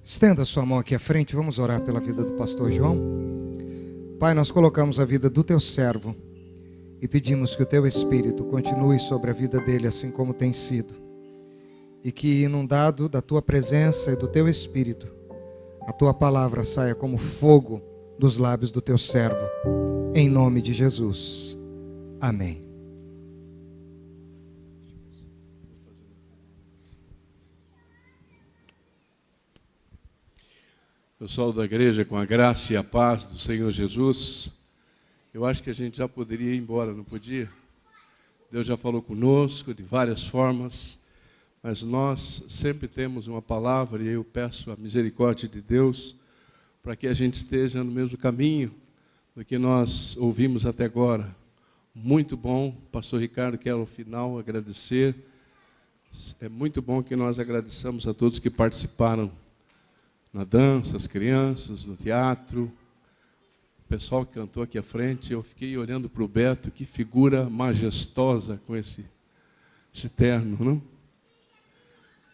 Estenda sua mão aqui à frente, vamos orar pela vida do pastor João. Pai, nós colocamos a vida do teu servo e pedimos que o teu Espírito continue sobre a vida dele assim como tem sido. E que, inundado da tua presença e do teu Espírito, a tua palavra saia como fogo dos lábios do teu servo, em nome de Jesus. Amém. Pessoal da igreja, com a graça e a paz do Senhor Jesus, eu acho que a gente já poderia ir embora, não podia? Deus já falou conosco de várias formas, mas nós sempre temos uma palavra e eu peço a misericórdia de Deus para que a gente esteja no mesmo caminho do que nós ouvimos até agora. Muito bom, pastor Ricardo, quero ao final agradecer. É muito bom que nós agradeçamos a todos que participaram na dança, as crianças, no teatro, o pessoal que cantou aqui à frente. Eu fiquei olhando para o Beto, que figura majestosa com esse terno, não?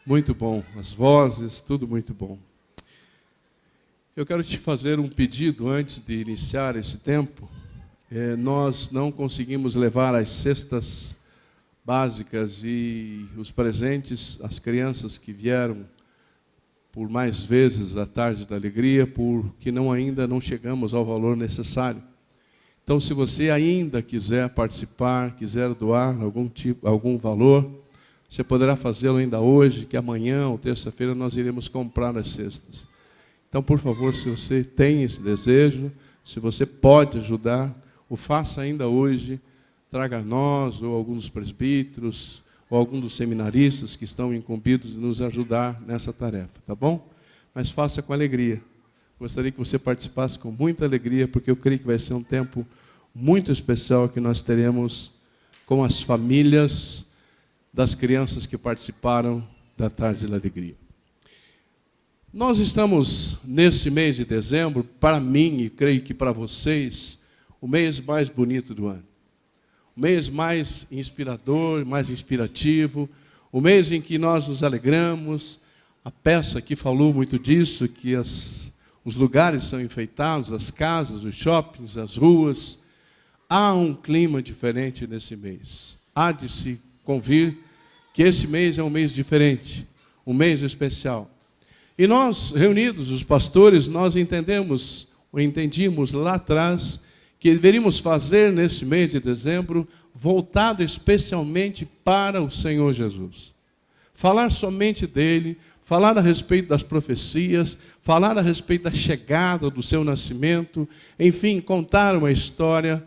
Muito bom, as vozes, tudo muito bom. Eu quero te fazer um pedido antes de iniciar esse tempo. Nós não conseguimos levar as cestas básicas e os presentes às crianças que vieram por mais vezes a tarde da alegria, porque ainda não chegamos ao valor necessário. Então, se você ainda quiser participar, quiser doar algum valor, você poderá fazê-lo ainda hoje, que amanhã ou terça-feira nós iremos comprar as cestas. Então, por favor, se você tem esse desejo, se você pode ajudar, o faça ainda hoje, traga a nós, ou alguns dos presbíteros, ou algum dos seminaristas que estão incumbidos de nos ajudar nessa tarefa, tá bom? Mas faça com alegria. Gostaria que você participasse com muita alegria, porque eu creio que vai ser um tempo muito especial que nós teremos com as famílias das crianças que participaram da Tarde da Alegria. Nós estamos, nesse mês de dezembro, para mim, e creio que para vocês, o mês mais bonito do ano. O mês mais inspirador, mais inspirativo, o mês em que nós nos alegramos. A peça aqui falou muito disso, que os lugares são enfeitados, as casas, os shoppings, as ruas. Há um clima diferente nesse mês. Há de se convir que esse mês é um mês diferente, um mês especial. E nós, reunidos, os pastores, nós entendimos lá atrás, que deveríamos fazer nesse mês de dezembro, voltado especialmente para o Senhor Jesus. Falar somente dele, falar a respeito das profecias, falar a respeito da chegada do seu nascimento, enfim, contar uma história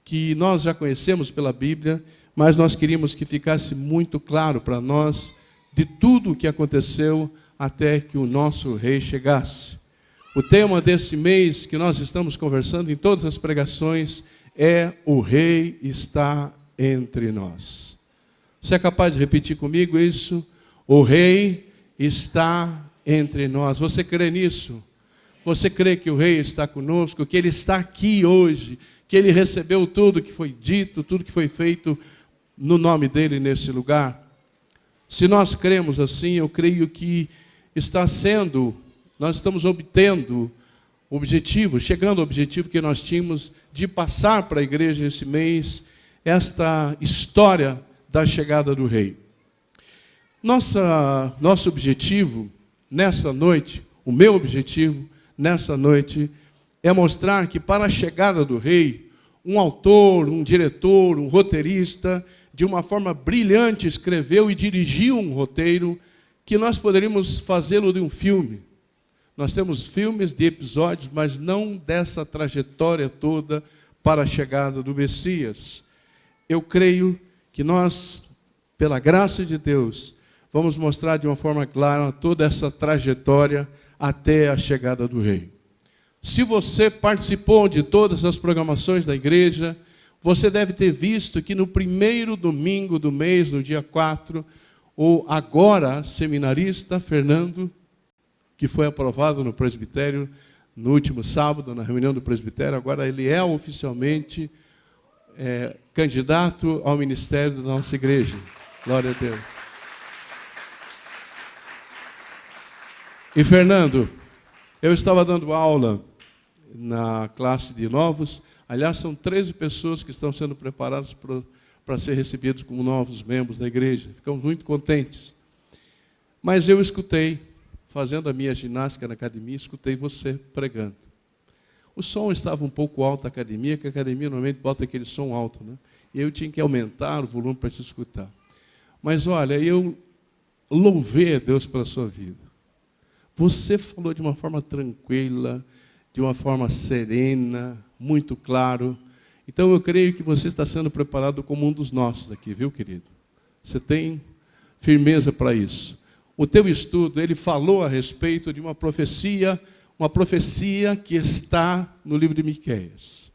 que nós já conhecemos pela Bíblia, mas nós queríamos que ficasse muito claro para nós de tudo o que aconteceu até que o nosso rei chegasse. O tema desse mês que nós estamos conversando em todas as pregações é: o Rei está entre nós. Você é capaz de repetir comigo isso? O Rei está entre nós. Você crê nisso? Você crê que o Rei está conosco, que Ele está aqui hoje, que Ele recebeu tudo que foi dito, tudo que foi feito no nome dEle nesse lugar? Se nós cremos assim, eu creio que nós estamos obtendo o objetivo, chegando ao objetivo que nós tínhamos de passar para a igreja esse mês, esta história da chegada do Rei. Nosso objetivo nessa noite, o meu objetivo nessa noite, é mostrar que para a chegada do Rei, um autor, um diretor, um roteirista, de uma forma brilhante, escreveu e dirigiu um roteiro que nós poderíamos fazê-lo de um filme. Nós temos filmes de episódios, mas não dessa trajetória toda para a chegada do Messias. Eu creio que nós, pela graça de Deus, vamos mostrar de uma forma clara toda essa trajetória até a chegada do Rei. Se você participou de todas as programações da igreja, você deve ter visto que no primeiro domingo do mês, no dia 4, o agora seminarista Fernando, que foi aprovado no presbitério no último sábado, na reunião do presbitério, agora ele é oficialmente candidato ao ministério da nossa igreja. Glória a Deus. E Fernando, eu estava dando aula na classe de novos. Aliás, são 13 pessoas que estão sendo preparadas para ser recebidos como novos membros da igreja. Ficamos muito contentes. Mas eu escutei, fazendo a minha ginástica na academia, escutei você pregando. O som estava um pouco alto da academia, que a academia normalmente bota aquele som alto, né? E eu tinha que aumentar o volume para te escutar. Mas olha, eu louvei a Deus pela sua vida. Você falou de uma forma tranquila, de uma forma serena, muito claro. Então eu creio que você está sendo preparado como um dos nossos aqui, viu, querido? Você tem firmeza para isso. O teu estudo, ele falou a respeito de uma profecia que está no livro de Miqueias.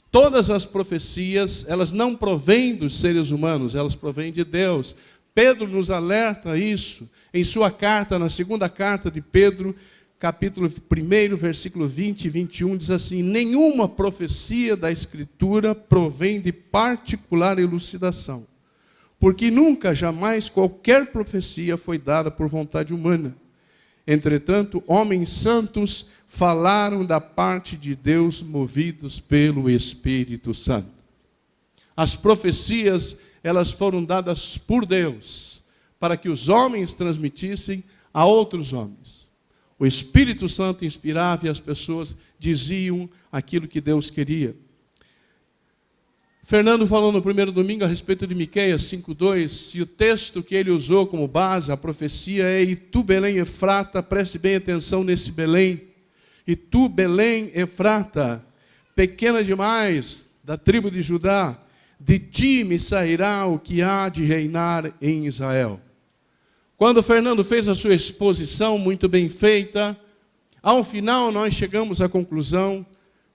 Todas as profecias, elas não provêm dos seres humanos, elas provêm de Deus. Pedro nos alerta isso em sua carta, na segunda carta de Pedro, capítulo 1, versículo 20 e 21, diz assim: nenhuma profecia da Escritura provém de particular elucidação, porque nunca, jamais, qualquer profecia foi dada por vontade humana. Entretanto, homens santos falaram da parte de Deus, movidos pelo Espírito Santo. As profecias, elas foram dadas por Deus, para que os homens transmitissem a outros homens. O Espírito Santo inspirava e as pessoas diziam aquilo que Deus queria. Fernando falou no primeiro domingo a respeito de Miqueias 5:2, e o texto que ele usou como base, a profecia é: e tu, Belém Efrata, preste bem atenção nesse Belém, e tu, Belém Efrata, pequena demais, da tribo de Judá, de ti me sairá o que há de reinar em Israel. Quando o Fernando fez a sua exposição muito bem feita, ao final nós chegamos à conclusão,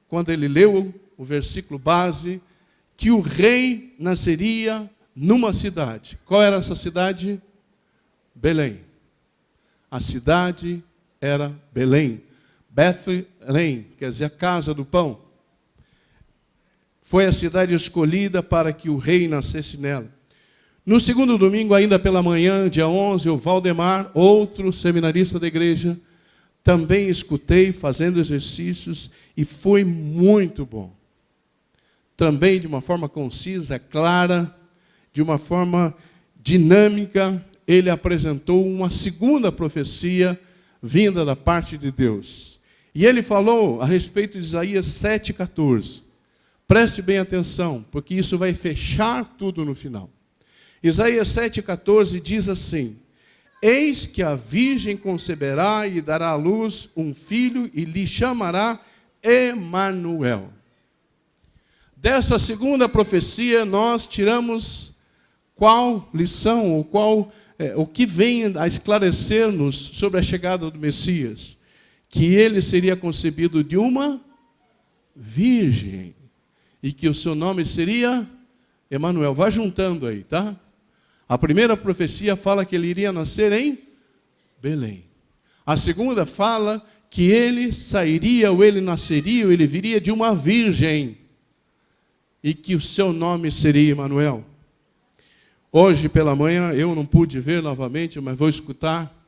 quando ele leu o versículo base, que o rei nasceria numa cidade. Qual era essa cidade? Belém. A cidade era Belém. Bethlém, quer dizer, a casa do pão. Foi a cidade escolhida para que o rei nascesse nela. No segundo domingo, ainda pela manhã, dia 11, o Valdemar, outro seminarista da igreja, também escutei fazendo exercícios e foi muito bom. Também de uma forma concisa, clara, de uma forma dinâmica, ele apresentou uma segunda profecia vinda da parte de Deus. E ele falou a respeito de Isaías 7,14. Preste bem atenção, porque isso vai fechar tudo no final. Isaías 7,14 diz assim: eis que a virgem conceberá e dará à luz um filho e lhe chamará Emanuel. Dessa segunda profecia, nós tiramos qual lição, ou o que vem a esclarecer-nos sobre a chegada do Messias? Que ele seria concebido de uma virgem, e que o seu nome seria Emanuel. Vá juntando aí, tá? A primeira profecia fala que ele iria nascer em Belém. A segunda fala que ele sairia, ou ele nasceria, ou ele viria de uma virgem, e que o seu nome seria Emanuel. Hoje pela manhã eu não pude ver novamente, mas vou escutar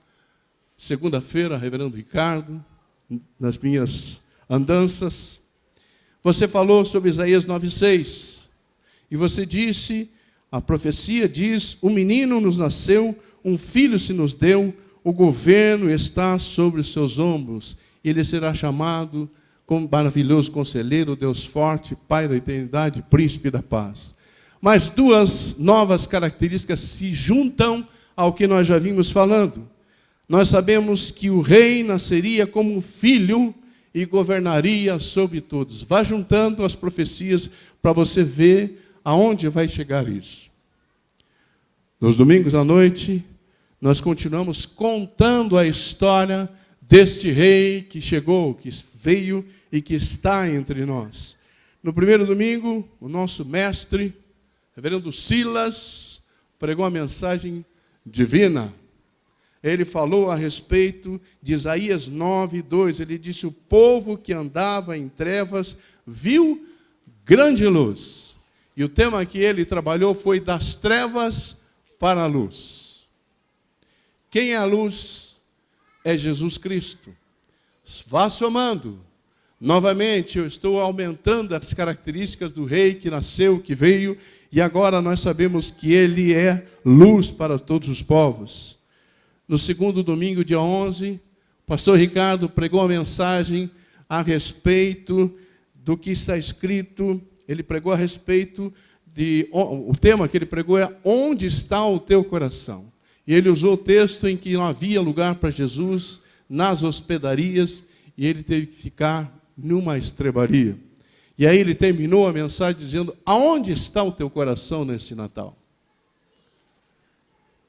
segunda-feira, reverendo Ricardo, nas minhas andanças. Você falou sobre Isaías 9,6, e você disse, a profecia diz: um menino nos nasceu, um filho se nos deu, o governo está sobre os seus ombros, ele será chamado como maravilhoso conselheiro, Deus forte, Pai da eternidade, príncipe da paz. Mas duas novas características se juntam ao que nós já vimos falando. Nós sabemos que o rei nasceria como filho e governaria sobre todos. Vá juntando as profecias para você ver aonde vai chegar isso. Nos domingos à noite, nós continuamos contando a história deste rei que chegou, que veio e que está entre nós. No primeiro domingo, o nosso mestre, reverendo Silas, pregou a mensagem divina. Ele falou a respeito de Isaías 9:2. Ele disse: o povo que andava em trevas viu grande luz. E o tema que ele trabalhou foi das trevas para a luz. Quem é a luz? é Jesus Cristo. Vá somando. Novamente, eu estou aumentando as características do rei que nasceu, que veio, e agora nós sabemos que ele é luz para todos os povos. No segundo domingo, dia 11, o pastor Ricardo pregou uma mensagem a respeito do que está escrito. Ele pregou a respeito o tema que ele pregou é onde está o teu coração? E ele usou o texto em que não havia lugar para Jesus nas hospedarias e ele teve que ficar numa estrebaria. E aí ele terminou a mensagem dizendo: aonde está o teu coração neste Natal?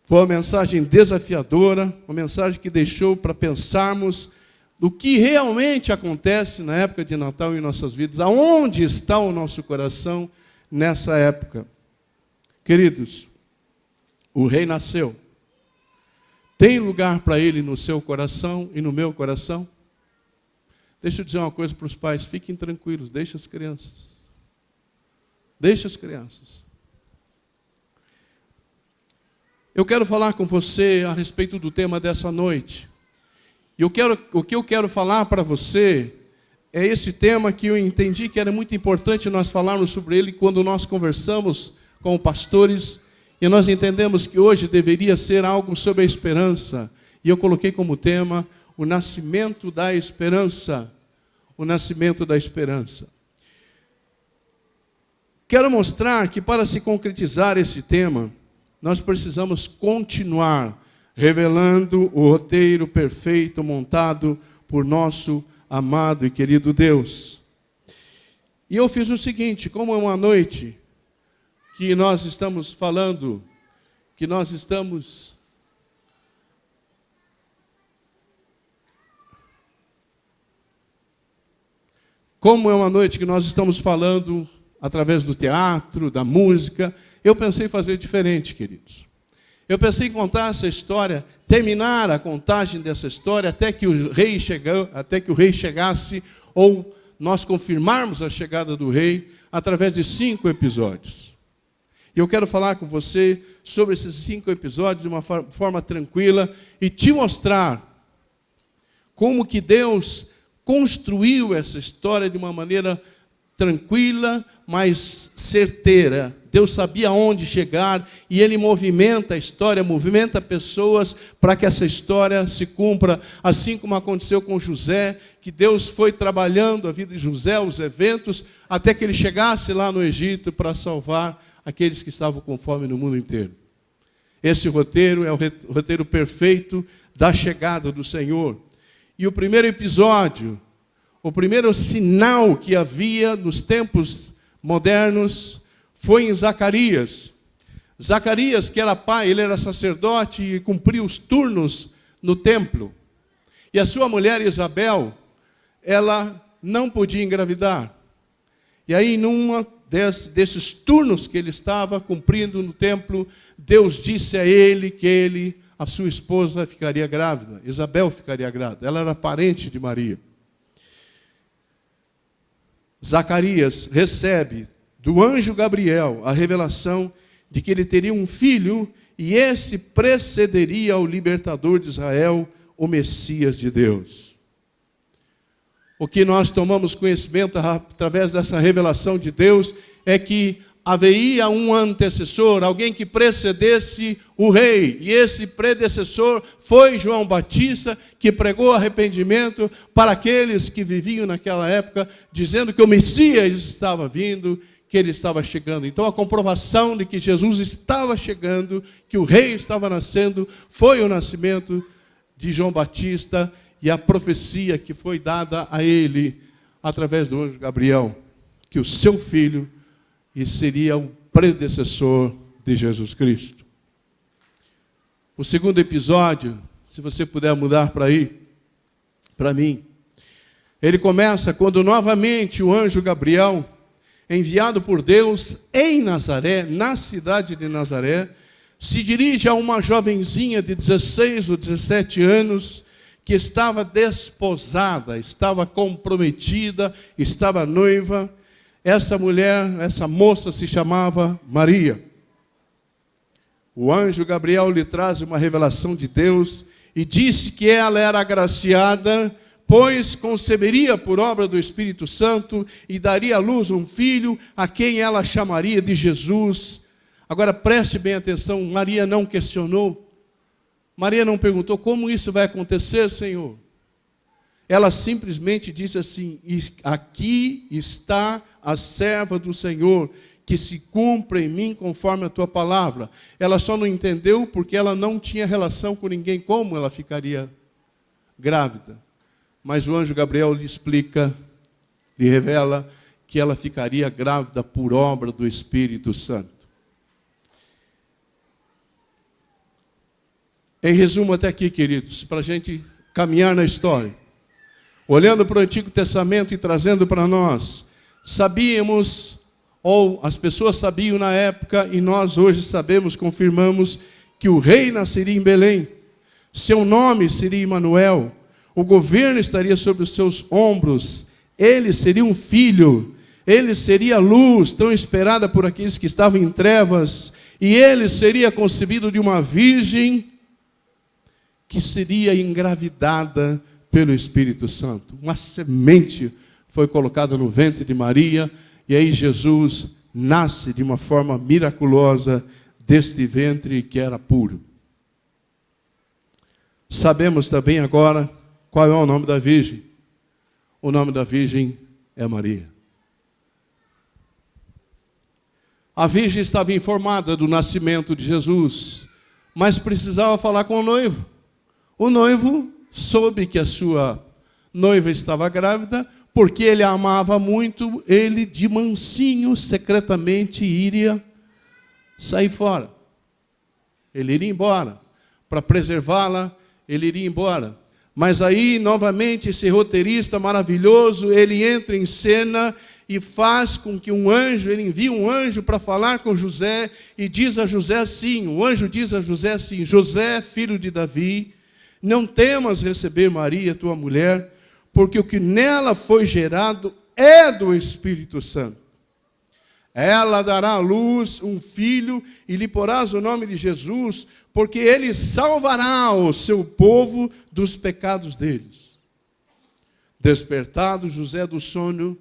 Foi uma mensagem desafiadora, uma mensagem que deixou para pensarmos do que realmente acontece na época de Natal em nossas vidas. Aonde está o nosso coração nessa época? Queridos, o rei nasceu. Tem lugar para ele no seu coração e no meu coração? Deixa eu dizer uma coisa para os pais, fiquem tranquilos, deixa as crianças. Deixa as crianças. Eu quero falar com você a respeito do tema dessa noite. E o que eu quero falar para você é esse tema que eu entendi que era muito importante nós falarmos sobre ele quando nós conversamos com pastores e nós entendemos que hoje deveria ser algo sobre a esperança. E eu coloquei como tema o nascimento da esperança. O nascimento da esperança. Quero mostrar que para se concretizar esse tema, nós precisamos continuar revelando o roteiro perfeito montado por nosso amado e querido Deus. E eu fiz o seguinte, como é uma noite que nós estamos falando, como é uma noite que nós estamos falando através do teatro, da música, eu pensei em fazer diferente, queridos. Eu pensei em contar essa história, terminar a contagem dessa história até que o rei chegasse, ou nós confirmarmos a chegada do rei através de 5 episódios. E eu quero falar com você sobre esses 5 episódios de uma forma tranquila e te mostrar como que Deus construiu essa história de uma maneira tranquila, mas certeira. Deus sabia onde chegar e Ele movimenta a história, movimenta pessoas para que essa história se cumpra, assim como aconteceu com José, que Deus foi trabalhando a vida de José, os eventos, até que ele chegasse lá no Egito para salvar aqueles que estavam com fome no mundo inteiro. Esse roteiro é o roteiro perfeito da chegada do Senhor. E o primeiro episódio, o primeiro sinal que havia nos tempos modernos foi em Zacarias. Zacarias, que era pai, ele era sacerdote e cumpria os turnos no templo. E a sua mulher Isabel, ela não podia engravidar. E aí, numa desses turnos que ele estava cumprindo no templo, Deus disse a ele que a sua esposa ficaria grávida, Isabel ficaria grávida. Ela era parente de Maria. Zacarias recebe do anjo Gabriel a revelação de que ele teria um filho e esse precederia o libertador de Israel, o Messias de Deus. O que nós tomamos conhecimento através dessa revelação de Deus é que haveria um antecessor, alguém que precedesse o rei. E esse predecessor foi João Batista, que pregou arrependimento para aqueles que viviam naquela época, dizendo que o Messias estava vindo, que ele estava chegando. Então a comprovação de que Jesus estava chegando, que o rei estava nascendo, foi o nascimento de João Batista e a profecia que foi dada a ele através do anjo Gabriel, que o seu filho seria o predecessor de Jesus Cristo. O segundo episódio, se você puder mudar para mim, ele começa quando novamente o anjo Gabriel, enviado por Deus em Nazaré, na cidade de Nazaré, se dirige a uma jovenzinha de 16 ou 17 anos que estava desposada, estava comprometida, estava noiva. Essa mulher, essa moça se chamava Maria. O anjo Gabriel lhe traz uma revelação de Deus e disse que ela era agraciada, pois conceberia por obra do Espírito Santo e daria à luz um filho, a quem ela chamaria de Jesus. Agora preste bem atenção, Maria não questionou, Maria não perguntou: como isso vai acontecer, Senhor? Ela simplesmente disse assim: aqui está a serva do Senhor, que se cumpra em mim conforme a tua palavra. Ela só não entendeu porque ela não tinha relação com ninguém, como ela ficaria grávida. Mas o anjo Gabriel lhe explica, lhe revela que ela ficaria grávida por obra do Espírito Santo. Em resumo até aqui, queridos, para a gente caminhar na história, olhando para o Antigo Testamento e trazendo para nós, sabíamos, ou as pessoas sabiam na época, e nós hoje sabemos, confirmamos, que o rei nasceria em Belém, seu nome seria Emanuel, o governo estaria sobre os seus ombros, ele seria um filho, ele seria a luz tão esperada por aqueles que estavam em trevas, e ele seria concebido de uma virgem que seria engravidada pelo Espírito Santo. Uma semente foi colocada no ventre de Maria, e aí Jesus nasce de uma forma miraculosa deste ventre que era puro. Sabemos também agora qual é o nome da virgem. O nome da virgem é Maria. A virgem estava informada do nascimento de Jesus, mas precisava falar com o noivo. O noivo soube que a sua noiva estava grávida, porque ele a amava muito, ele de mansinho, secretamente, iria sair fora. Ele iria embora. Para preservá-la, ele iria embora. Mas aí, novamente, esse roteirista maravilhoso, ele entra em cena e faz com que um anjo, ele envia um anjo para falar com José, e diz a José assim, o anjo diz a José assim: José, filho de Davi, não temas receber Maria, tua mulher, porque o que nela foi gerado é do Espírito Santo. Ela dará à luz um filho e lhe porás o nome de Jesus, porque ele salvará o seu povo dos pecados deles. Despertado José do sono,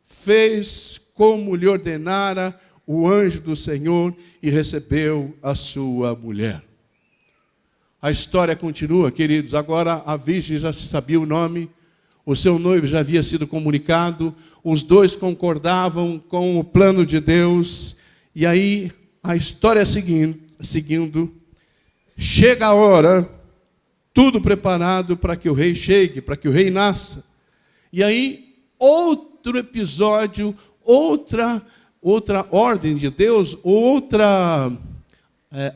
fez como lhe ordenara o anjo do Senhor e recebeu a sua mulher. A história continua, queridos. Agora a virgem já se sabia o nome, o seu noivo já havia sido comunicado, os dois concordavam com o plano de Deus, e aí a história seguindo, chega a hora, tudo preparado para que o rei chegue, para que o rei nasça. E aí, outro episódio, outra ordem de Deus, outra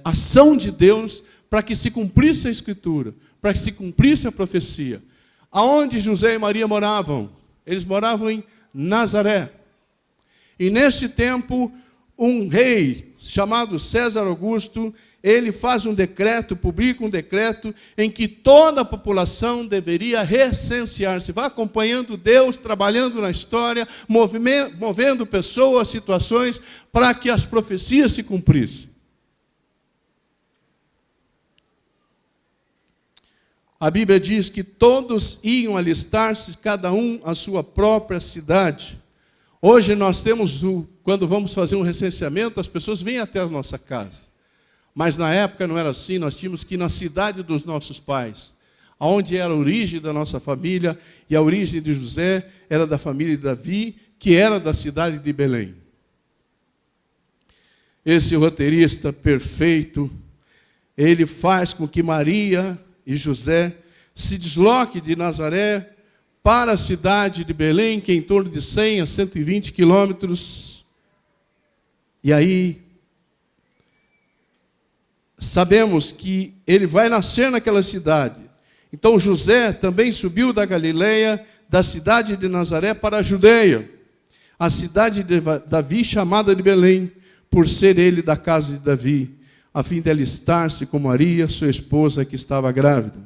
ação de Deus, para que se cumprisse a Escritura, para que se cumprisse a profecia. Aonde José e Maria moravam? Eles moravam em Nazaré. E nesse tempo, um rei chamado César Augusto, ele faz um decreto, publica um decreto, em que toda a população deveria recensear-se. Vai acompanhando Deus, trabalhando na história, movendo pessoas, situações, para que as profecias se cumprissem. A Bíblia diz que todos iam alistar-se, cada um à sua própria cidade. Hoje nós temos, quando vamos fazer um recenseamento, as pessoas vêm até a nossa casa. Mas na época não era assim, nós tínhamos que ir na cidade dos nossos pais, onde era a origem da nossa família, e a origem de José era da família de Davi, que era da cidade de Belém. Esse roteirista perfeito, ele faz com que Maria e José se desloquem de Nazaré para a cidade de Belém, que é em torno de 100 a 120 quilômetros. E aí, sabemos que ele vai nascer naquela cidade. Então José também subiu da Galileia, da cidade de Nazaré para a Judeia, a cidade de Davi, chamada de Belém, por ser ele da casa de Davi, a fim de alistar-se com Maria, sua esposa, que estava grávida.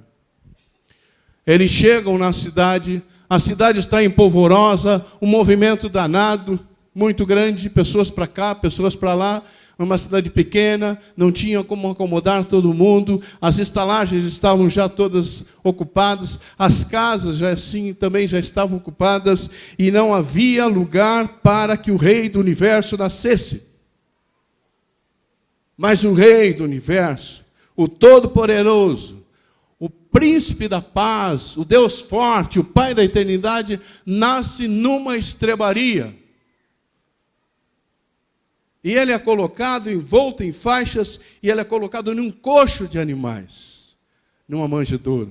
Eles chegam na cidade, a cidade está empolvorosa, um movimento danado, muito grande, pessoas para cá, pessoas para lá, uma cidade pequena, não tinha como acomodar todo mundo, as estalagens estavam já todas ocupadas, as casas já assim também já estavam ocupadas, e não havia lugar para que o Rei do Universo nascesse. Mas o Rei do Universo, o Todo-Poderoso, o Príncipe da Paz, o Deus Forte, o Pai da Eternidade, nasce numa estrebaria. E ele é colocado envolto em faixas, e ele é colocado num coxo de animais, numa manjedoura.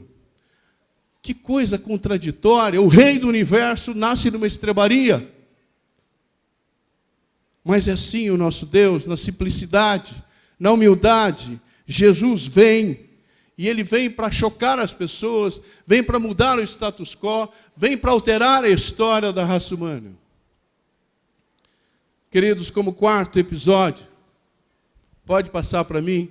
Que coisa contraditória! O Rei do Universo nasce numa estrebaria. Mas é assim o nosso Deus, na simplicidade, na humildade. Jesus vem, e ele vem para chocar as pessoas, vem para mudar o status quo, vem para alterar a história da raça humana. Queridos, como quarto episódio, pode passar para mim,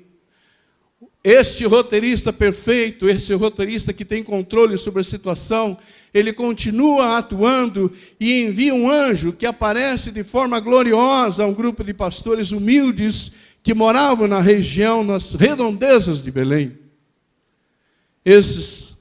este roteirista perfeito, esse roteirista que tem controle sobre a situação, ele continua atuando e envia um anjo que aparece de forma gloriosa a um grupo de pastores humildes que moravam na região, nas redondezas de Belém. Esses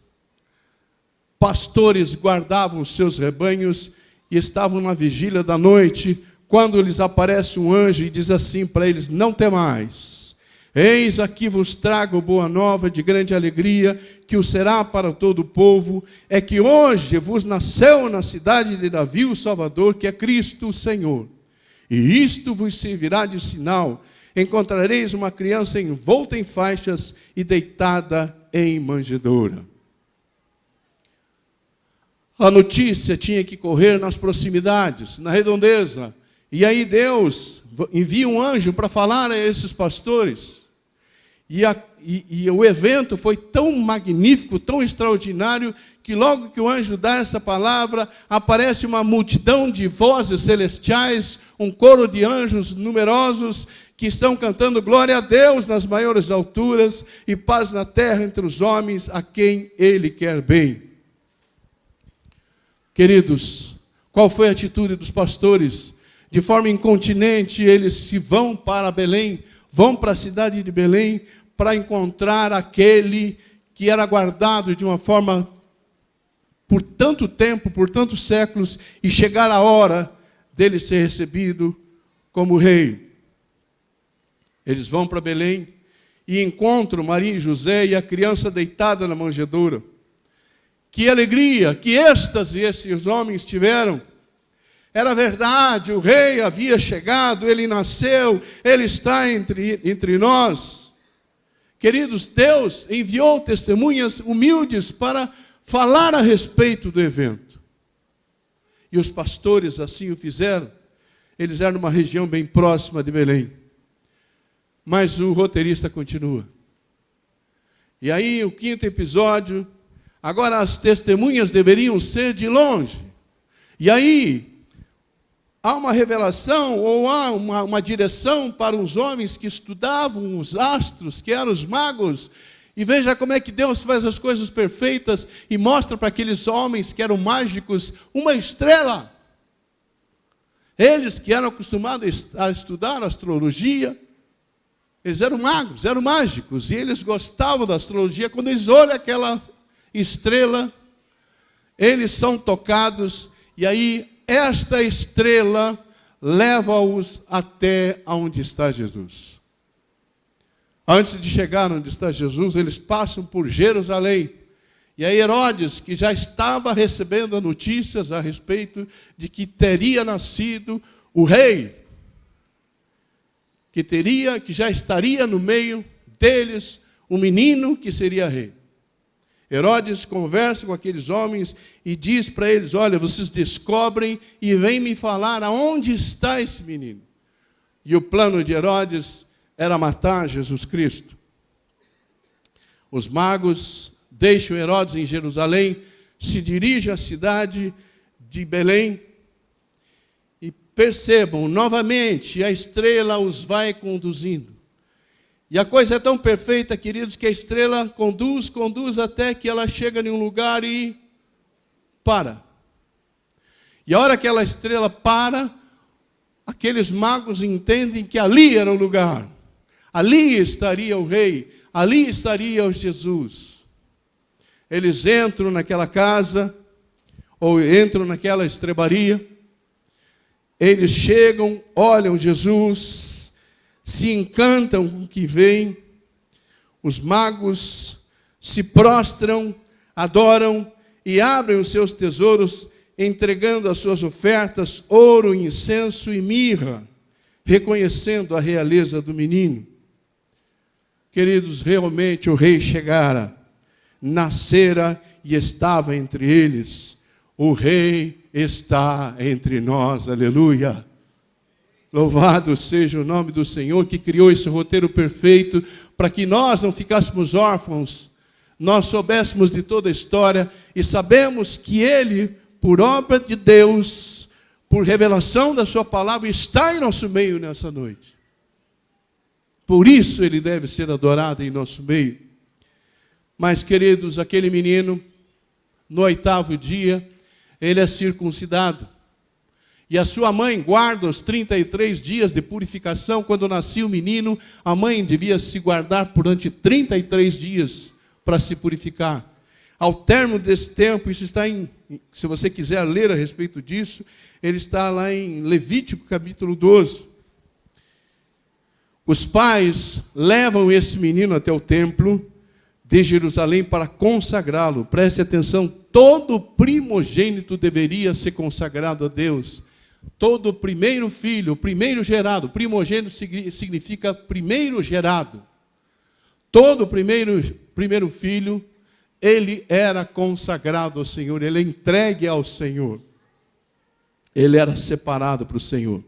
pastores guardavam os seus rebanhos e estavam na vigília da noite, quando lhes aparece um anjo e diz assim para eles: não temais, eis aqui vos trago boa nova de grande alegria, que o será para todo o povo, é que hoje vos nasceu na cidade de Davi o Salvador, que é Cristo o Senhor. E isto vos servirá de sinal: encontrareis uma criança envolta em faixas e deitada em manjedoura. A notícia tinha que correr nas proximidades, na redondeza. E aí Deus envia um anjo para falar a esses pastores. E o evento foi tão magnífico, tão extraordinário, que logo que o anjo dá essa palavra, aparece uma multidão de vozes celestiais, um coro de anjos numerosos, que estão cantando glória a Deus nas maiores alturas e paz na terra entre os homens a quem Ele quer bem. Queridos, qual foi a atitude dos pastores? De forma incontinente, eles se vão para Belém, vão para a cidade de Belém, para encontrar aquele que era guardado de uma forma por tanto tempo, por tantos séculos, e chegar a hora dele ser recebido como rei. Eles vão para Belém e encontram Maria e José e a criança deitada na manjedoura. Que alegria, que êxtase esses homens tiveram. Era verdade, o rei havia chegado, ele nasceu, ele está entre nós. Queridos, Deus enviou testemunhas humildes para falar a respeito do evento. E os pastores assim o fizeram. Eles eram numa região bem próxima de Belém. Mas o roteirista continua. E aí, o quinto episódio, agora as testemunhas deveriam ser de longe. E aí, há uma revelação, ou há uma direção para os homens que estudavam os astros, que eram os magos. E veja como é que Deus faz as coisas perfeitas e mostra para aqueles homens que eram mágicos uma estrela. Eles que eram acostumados a estudar astrologia, eles eram magos, eram mágicos, e eles gostavam da astrologia. Quando eles olham aquela estrela, eles são tocados, e aí esta estrela leva-os até onde está Jesus. Antes de chegar onde está Jesus, eles passam por Jerusalém. E aí Herodes, que já estava recebendo notícias a respeito de que teria nascido o rei, que já estaria no meio deles o menino que seria rei. Herodes conversa com aqueles homens e diz para eles: olha, vocês descobrem e vêm me falar aonde está esse menino. E o plano de Herodes era matar Jesus Cristo. Os magos deixam Herodes em Jerusalém, se dirigem à cidade de Belém e percebam novamente a estrela os vai conduzindo. E a coisa é tão perfeita, queridos, que a estrela conduz até que ela chega em um lugar e para. E a hora que aquela estrela para, aqueles magos entendem que ali era o lugar. Ali estaria o rei, ali estaria Jesus. Eles entram naquela casa, ou entram naquela estrebaria, eles chegam, olham Jesus, se encantam com o que vem, os magos se prostram, adoram e abrem os seus tesouros, entregando as suas ofertas, ouro, incenso e mirra, reconhecendo a realeza do menino. Queridos, realmente o rei chegara, nascera e estava entre eles. O rei está entre nós, aleluia. Louvado seja o nome do Senhor, que criou esse roteiro perfeito, para que nós não ficássemos órfãos, nós soubéssemos de toda a história, e sabemos que Ele, por obra de Deus, por revelação da sua palavra, está em nosso meio nessa noite. Por isso Ele deve ser adorado em nosso meio. Mas, queridos, aquele menino, no 8º dia, ele é circuncidado. E a sua mãe guarda os 33 dias de purificação. Quando nascia o menino, a mãe devia se guardar durante 33 dias para se purificar. Ao término desse tempo, isso está se você quiser ler a respeito disso, ele está lá em Levítico capítulo 12. Os pais levam esse menino até o templo de Jerusalém para consagrá-lo. Preste atenção, todo primogênito deveria ser consagrado a Deus. Todo primeiro filho, primeiro gerado, primogênito significa primeiro gerado. Todo primeiro filho, ele era consagrado ao Senhor, ele é entregue ao Senhor. Ele era separado para o Senhor.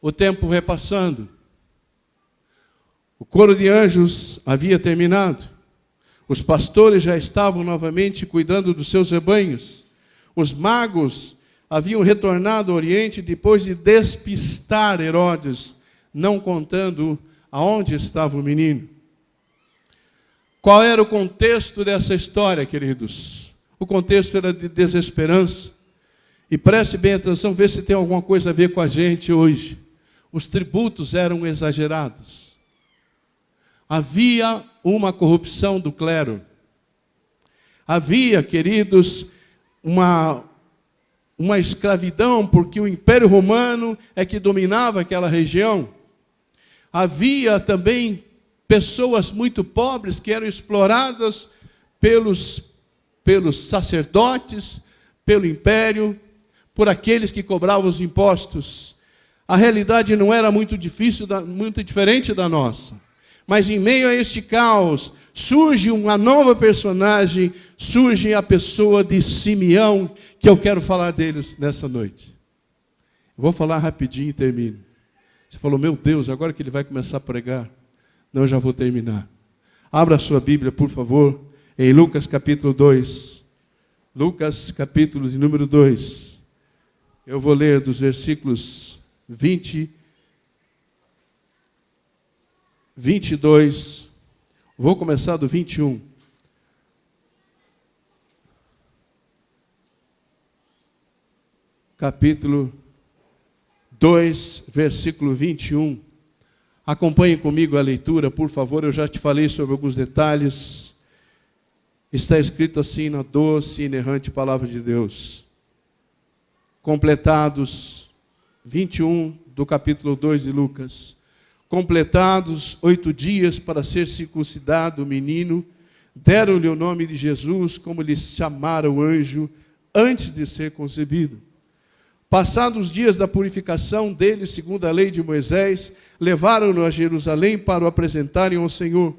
O tempo vai passando. O coro de anjos havia terminado. Os pastores já estavam novamente cuidando dos seus rebanhos. Os magos haviam retornado ao Oriente depois de despistar Herodes, não contando aonde estava o menino. Qual era o contexto dessa história, queridos? O contexto era de desesperança. E preste bem atenção, vê se tem alguma coisa a ver com a gente hoje. Os tributos eram exagerados. Havia uma corrupção do clero. Havia, queridos, uma escravidão, porque o Império Romano é que dominava aquela região. Havia também pessoas muito pobres que eram exploradas pelos sacerdotes, pelo império, por aqueles que cobravam os impostos. A realidade não era muito diferente da nossa. Mas em meio a este caos, surge uma nova personagem, surge a pessoa de Simeão, que eu quero falar deles nessa noite. Vou falar rapidinho e termino. Você falou, meu Deus, agora que ele vai começar a pregar. Não, eu já vou terminar. Abra a sua Bíblia, por favor, em Lucas capítulo 2. Lucas capítulo de número 2. Eu vou ler dos versículos 22. Vou começar do 21. Capítulo 2, versículo 21. Acompanhe comigo a leitura, por favor. Eu já te falei sobre alguns detalhes. Está escrito assim na doce e inerrante palavra de Deus. Completados, 21 do capítulo 2 de Lucas. Completados 8 dias para ser circuncidado o menino, deram-lhe o nome de Jesus, como lhe chamara o anjo, antes de ser concebido. Passados os dias da purificação dele, segundo a lei de Moisés, levaram-no a Jerusalém para o apresentarem ao Senhor.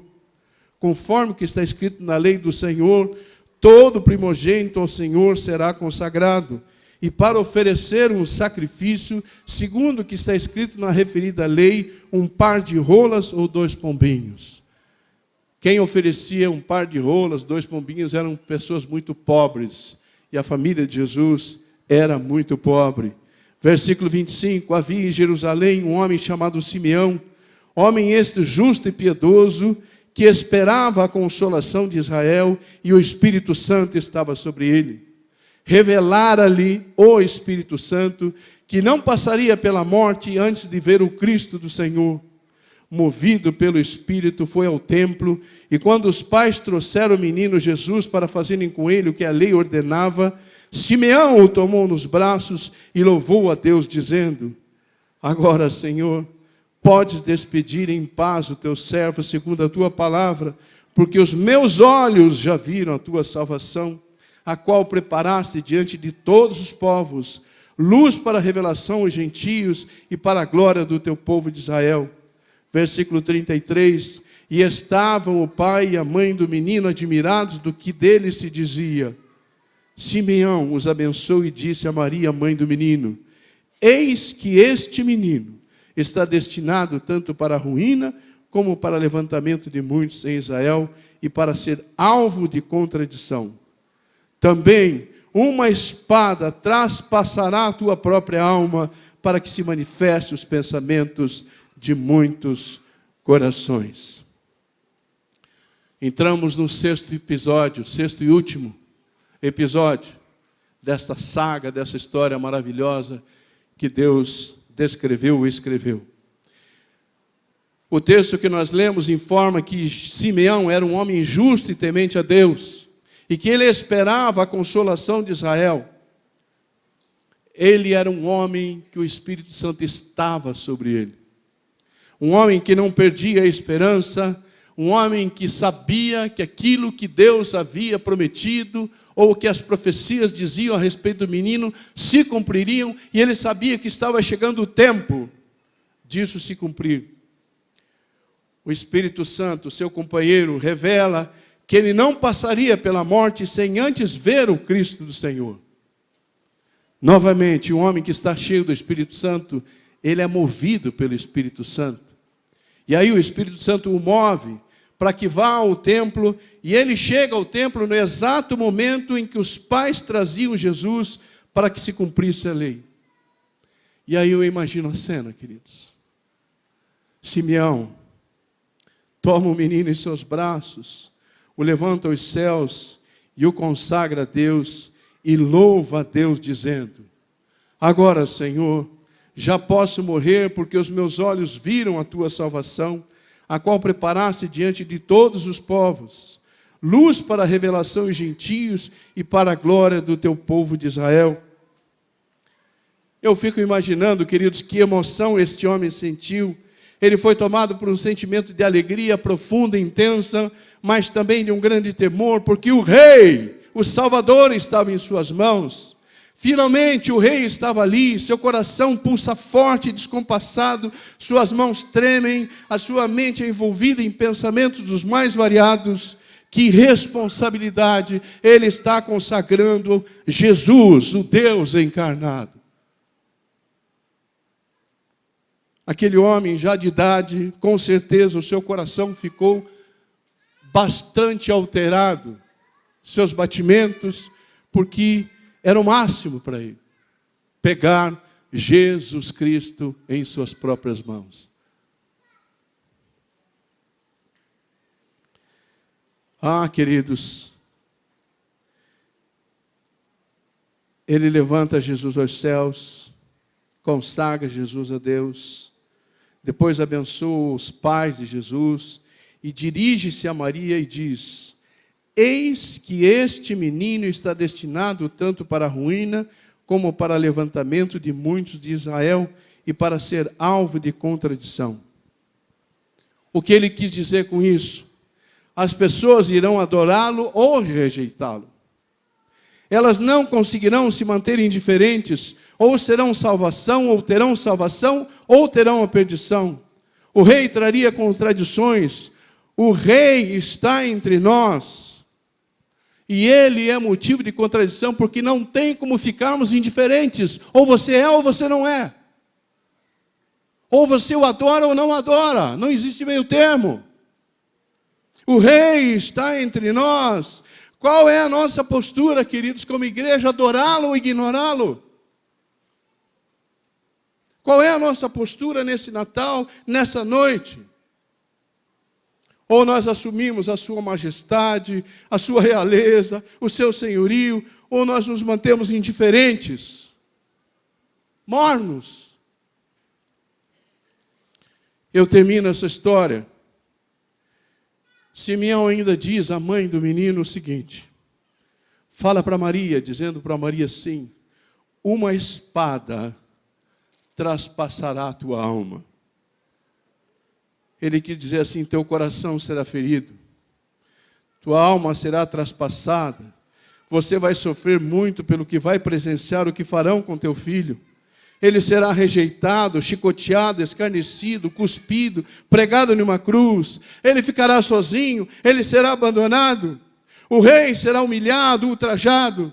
Conforme que está escrito na lei do Senhor, todo primogênito ao Senhor será consagrado, e para oferecer um sacrifício, segundo o que está escrito na referida lei, um par de rolas ou 2 pombinhos. Quem oferecia um par de rolas, 2 pombinhos, eram pessoas muito pobres, e a família de Jesus era muito pobre. Versículo 25, havia em Jerusalém um homem chamado Simeão, homem este justo e piedoso, que esperava a consolação de Israel, e o Espírito Santo estava sobre ele. revelara-lhe o Espírito Santo, que não passaria pela morte antes de ver o Cristo do Senhor. Movido pelo Espírito, foi ao templo, e quando os pais trouxeram o menino Jesus para fazerem com ele o que a lei ordenava, Simeão o tomou nos braços e louvou a Deus, dizendo: agora, Senhor, podes despedir em paz o teu servo segundo a tua palavra, porque os meus olhos já viram a tua salvação, a qual preparaste diante de todos os povos, luz para a revelação aos gentios e para a glória do teu povo de Israel. Versículo 33, e estavam o pai e a mãe do menino admirados do que dele se dizia. Simeão os abençoou e disse a Maria, mãe do menino: eis que este menino está destinado tanto para a ruína, como para levantamento de muitos em Israel, e para ser alvo de contradição. Também uma espada traspassará a tua própria alma, para que se manifeste os pensamentos de muitos corações. Entramos no sexto episódio, sexto e último episódio desta saga, dessa história maravilhosa que Deus descreveu e escreveu. O texto que nós lemos informa que Simeão era um homem justo e temente a Deus, e que ele esperava a consolação de Israel. Ele era um homem que o Espírito Santo estava sobre ele. Um homem que não perdia a esperança, um homem que sabia que aquilo que Deus havia prometido, ou que as profecias diziam a respeito do menino, se cumpririam, e ele sabia que estava chegando o tempo disso se cumprir. O Espírito Santo, seu companheiro, revela que ele não passaria pela morte sem antes ver o Cristo do Senhor. Novamente, um homem que está cheio do Espírito Santo, ele é movido pelo Espírito Santo. E aí o Espírito Santo o move para que vá ao templo, e ele chega ao templo no exato momento em que os pais traziam Jesus para que se cumprisse a lei. E aí eu imagino a cena, queridos. Simeão toma o menino em seus braços, o levanta aos céus e o consagra a Deus e louva a Deus dizendo: agora, Senhor, já posso morrer, porque os meus olhos viram a tua salvação, a qual preparaste diante de todos os povos, luz para a revelação aos gentios e para a glória do teu povo de Israel. Eu fico imaginando, queridos, que emoção este homem sentiu. Ele foi tomado por um sentimento de alegria profunda, intensa, mas também de um grande temor, porque o rei, o Salvador, estava em suas mãos. Finalmente o rei estava ali, seu coração pulsa forte e descompassado, suas mãos tremem, a sua mente é envolvida em pensamentos dos mais variados. Que responsabilidade! Ele está consagrando Jesus, o Deus encarnado. Aquele homem já de idade, com certeza o seu coração ficou bastante alterado, seus batimentos, porque era o máximo para ele, pegar Jesus Cristo em suas próprias mãos. Ah, queridos, ele levanta Jesus aos céus, consagra Jesus a Deus, depois abençoa os pais de Jesus e dirige-se a Maria e diz: eis que este menino está destinado tanto para a ruína, como para levantamento de muitos de Israel, e para ser alvo de contradição. O que ele quis dizer com isso? As pessoas irão adorá-lo ou rejeitá-lo. Elas não conseguirão se manter indiferentes, ou terão salvação, ou terão a perdição. O rei traria contradições. O rei está entre nós. E ele é motivo de contradição, porque não tem como ficarmos indiferentes. Ou você é ou você não é. Ou você o adora ou não adora. Não existe meio termo. O rei está entre nós. Qual é a nossa postura, queridos, como igreja? Adorá-lo ou ignorá-lo? Qual é a nossa postura nesse Natal, nessa noite? Ou nós assumimos a sua majestade, a sua realeza, o seu senhorio, ou nós nos mantemos indiferentes, mornos. Eu termino essa história. Simeão ainda diz à mãe do menino o seguinte: fala para Maria, dizendo para Maria assim: uma espada traspassará a tua alma. Ele quis dizer assim: teu coração será ferido, tua alma será traspassada, você vai sofrer muito pelo que vai presenciar, o que farão com teu filho. Ele será rejeitado, chicoteado, escarnecido, cuspido, pregado numa cruz. Ele ficará sozinho, ele será abandonado. O rei será humilhado, ultrajado.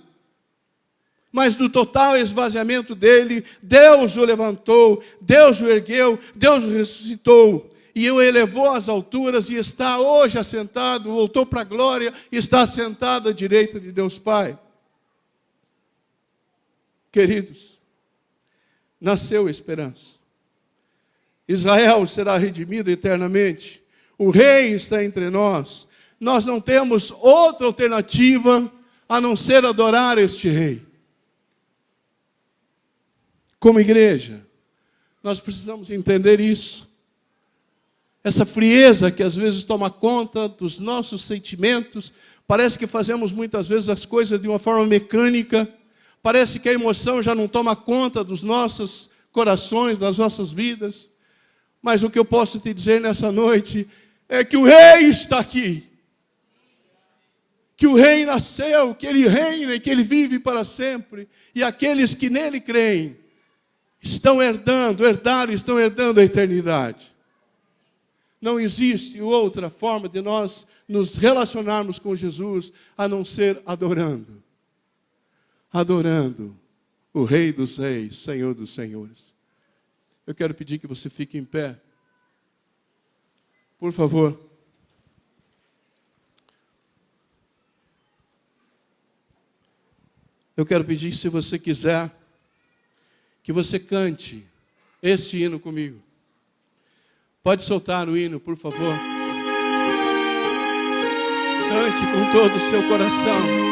Mas do total esvaziamento dele, Deus o levantou, Deus o ergueu, Deus o ressuscitou. E o elevou às alturas e está hoje assentado, voltou para a glória e está assentado à direita de Deus Pai. Queridos, nasceu esperança. Israel será redimido eternamente. O rei está entre nós. Nós não temos outra alternativa a não ser adorar este rei. Como igreja, nós precisamos entender isso. Essa frieza que às vezes toma conta dos nossos sentimentos. Parece que fazemos muitas vezes as coisas de uma forma mecânica. Parece que a emoção já não toma conta dos nossos corações, das nossas vidas. Mas o que eu posso te dizer nessa noite é que o rei está aqui. Que o rei nasceu, que ele reina e que ele vive para sempre. E aqueles que nele creem estão herdando a eternidade. Não existe outra forma de nós nos relacionarmos com Jesus a não ser adorando. Adorando o Rei dos Reis, Senhor dos Senhores. Eu quero pedir que você fique em pé. Por favor. Eu quero pedir, se você quiser, que você cante este hino comigo. Pode soltar o hino, por favor. Cante com todo o seu coração.